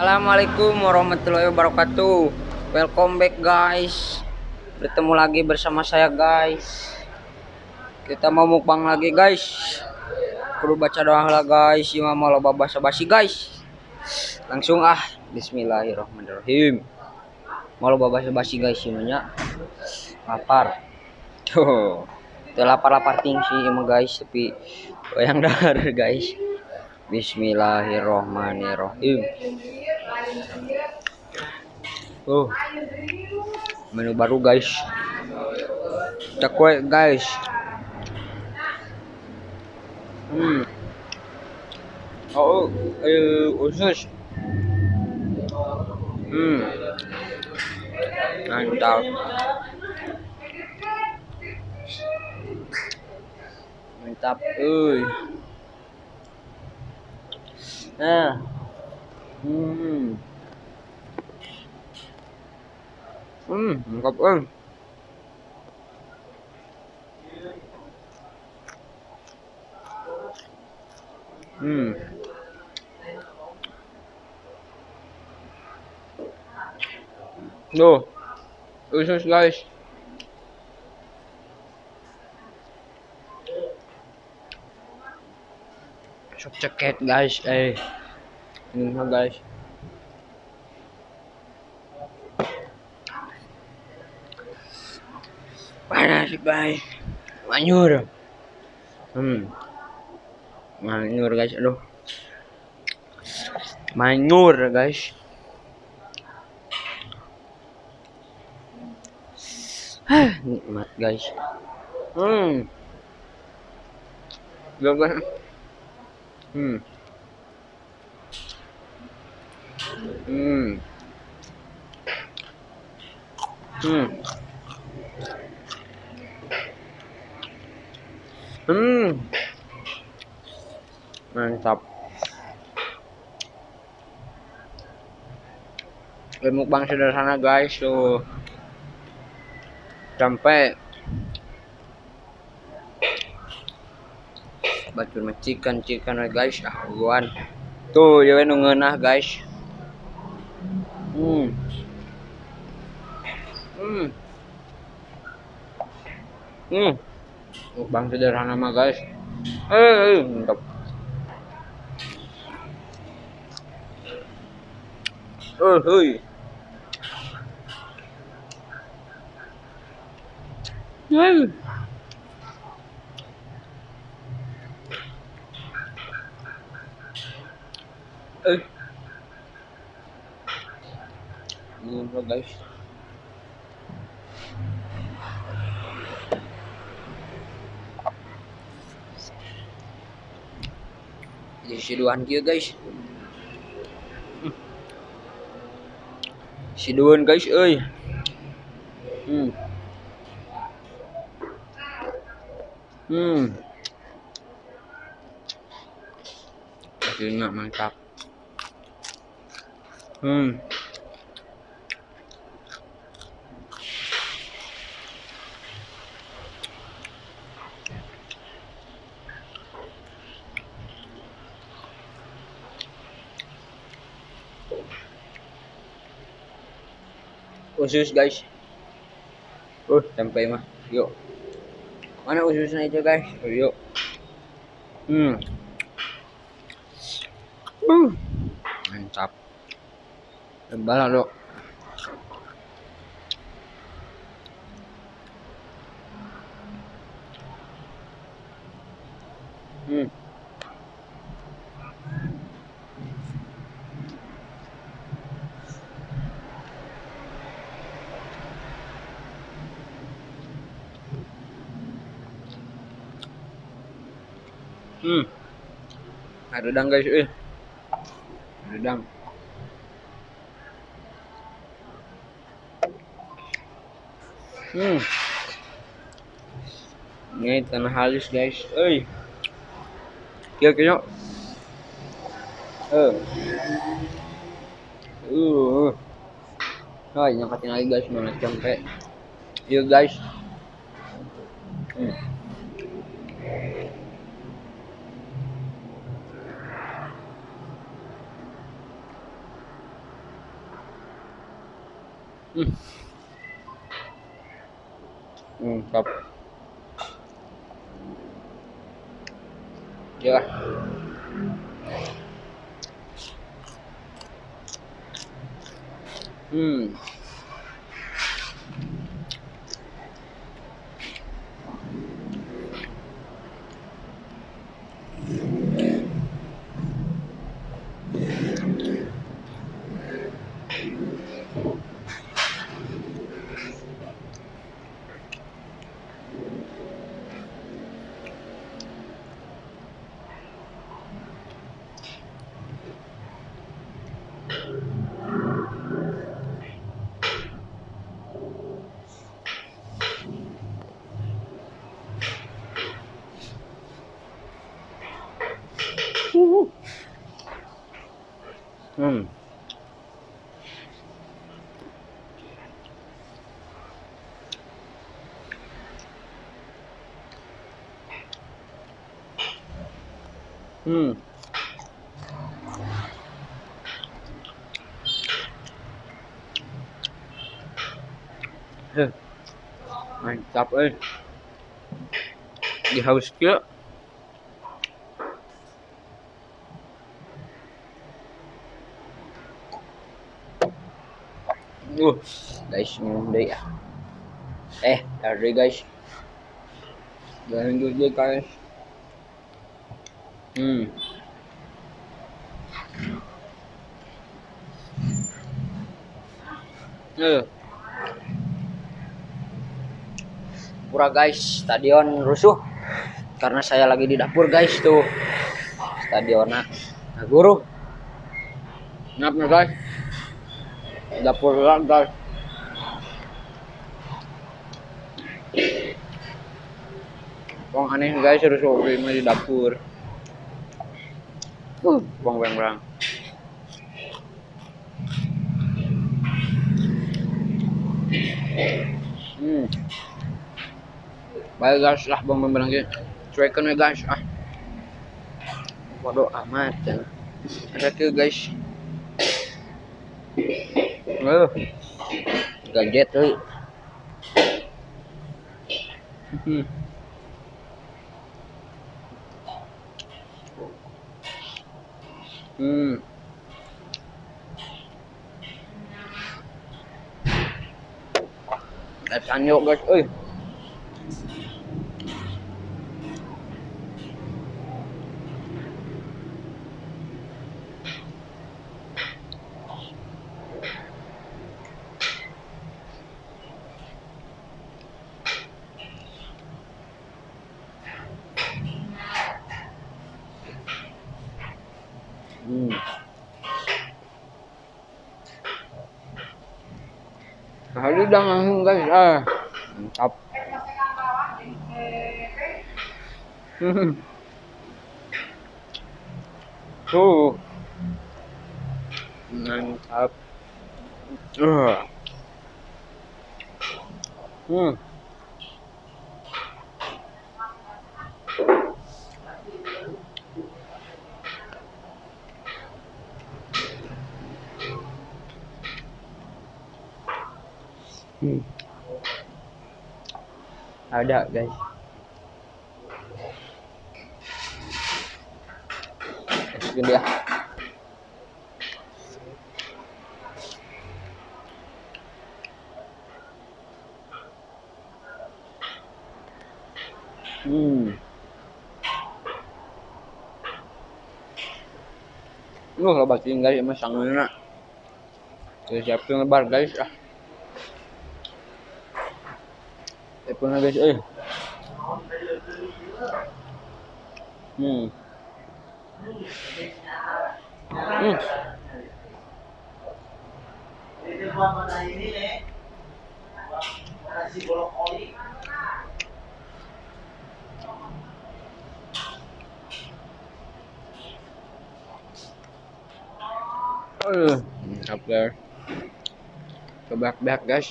Assalamualaikum warahmatullahi wabarakatuh. Welcome back guys. Bertemu lagi bersama saya guys. Kita mau mukbang lagi guys. Perlu baca doa lah guys. Imam mau basa-basi guys. Langsung Bismillahirrahmanirrahim. Mau basa-basi guys semuanya. Lapar. Tuh. Itu lapar-lapar tinggi emang guys, tapi yang dar guys. Bismillahirrahmanirrahim. Menu baru guys. Cakwe guys. Usus. Mantap. Mantap. Nah. Mantap. Tuh. Usus guys. Sok ceket guys. Ini guys. Panas guys. Manyur. Manyur guys. Aduh. Manyur guys. Nikmat guys. Guys. Mantap. Mukbang sederhana guys tuh. Sampai batu cikan guys. Guan. Tuh dia ngeunah guys. Mukbang sederhana mah guys. Mantap. Ini guys. Jadi siduan kieu guys. Siduan guys euy. Hasilnya mantap. Usus guys. Sampai mah. Yuk. Mana ususnya itu guys? Yuk. Mantap. Tebal dok. Ada udang guys, Ada udang. Ini tanah halus guys, Kira-kira. Nyangkatin lagi guys, mana sampai. Yuk guys. Hmm. Mantap. Ya. Hmm. Hmm. Hmm. Heh, mantap di haus kia. Uh, guys, minum deh ya. Tadi guys. Lanjut deh guys. Hmm. Eh, pura guys, stadion rusuh karena saya lagi di dapur guys tuh. Stadionnya. Nah, guru. Ngap nih guys. Dapur lah guys. Bang aneh guys rusuh di dapur. Bang bang bang. Hmm. Baik guys lah bang bang bang. Cuekin ya guys. Ah, bodoh amat ya. Ada ke guys. Gadget tuh. Hmm. Hmm. Sanyo guys, Hmm. Kali udah langsung guys, mantap. Hmm. Tuh, mantap. Uh. Hmm. Hmm. Ada guys. Masukin dia. Hmm. Lebatin guys sama sanggulnya. Siapin lebar guys. Siapin guys, Hmm. Hmm. Mantap guys. Kebak-bak guys.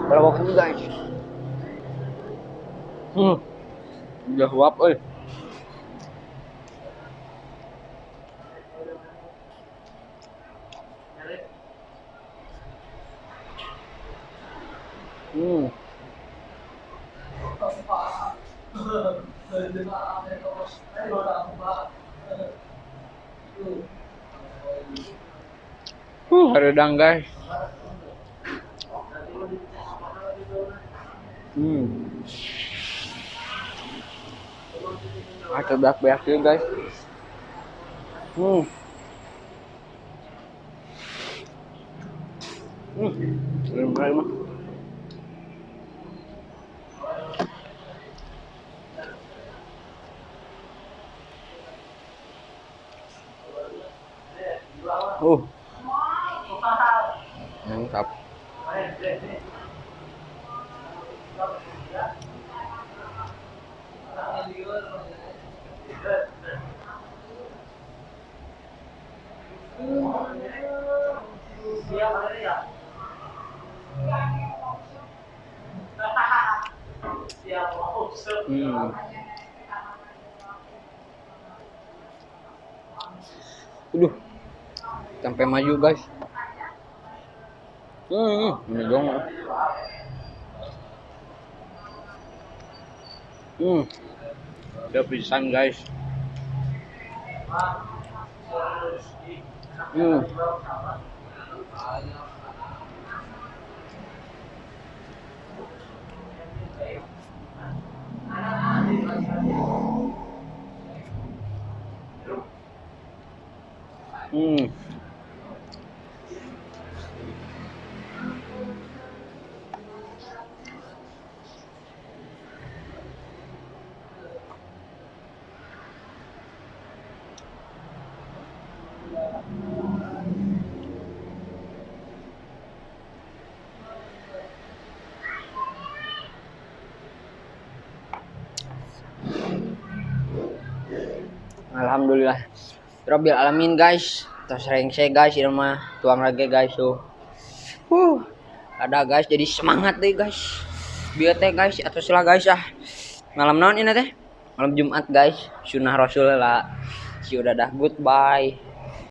Pelawak ini guys. Udah uap euy. Redang guys. Beak-beak ya guys. Bener-bener mah. Mantap. Aduh, sampai maju guys. Ini dong. Udah pisan guys. Alhamdulillah Rabbil alamin guys. Terus sering saya guys ini mah tuang lagi guys tuh. Ada guys jadi semangat deh guys. Biar teh guys atau sila guys malam naon ini teh? Malam Jumat guys. Sunnah Rasulullah. Si udah dah goodbye.